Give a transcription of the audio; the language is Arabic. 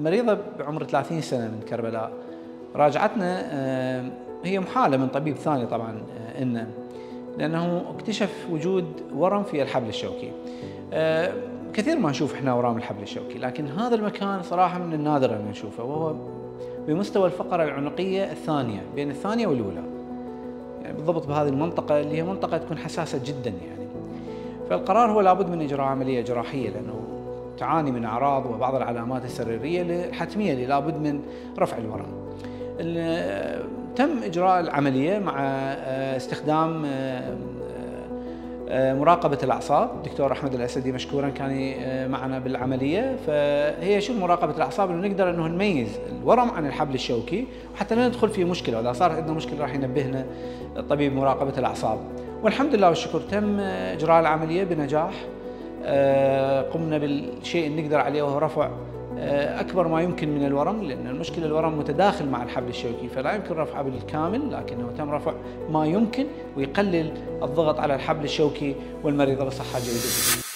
مريضة بعمر 30 سنة من كربلاء راجعتنا. هي محالة من طبيب ثاني طبعا لأنه اكتشف وجود ورم في الحبل الشوكي. كثير ما نشوف احنا ورام الحبل الشوكي، لكن هذا المكان صراحة من النادر أن نشوفه، وهو بمستوى الفقرة العنقية الثانية، بين الثانية والأولى، يعني بالضبط بهذه المنطقة اللي هي منطقة تكون حساسة جدا يعني. فالقرار هو لابد من إجراء عملية جراحية، لأنه تعاني من أعراض وبعض العلامات السريرية الحتمية اللي لابد من رفع الورم. تم إجراء العملية مع استخدام مراقبة الأعصاب. الدكتور أحمد الأسدي مشكورا كان معنا بالعملية. فهي شو مراقبة الأعصاب؟ إنه نقدر إنه نميز الورم عن الحبل الشوكي، وحتى لا ندخل في مشكلة، وإذا صارت عندنا مشكلة راح ينبهنا طبيب مراقبة الأعصاب. والحمد لله والشكر تم إجراء العملية بنجاح. قمنا بالشيء اللي نقدر عليه، وهو رفع أكبر ما يمكن من الورم، لأن المشكلة الورم متداخل مع الحبل الشوكي، فلا يمكن رفعه بالكامل، لكنه تم رفع ما يمكن ويقلل الضغط على الحبل الشوكي، والمريضة بصحة جيدة.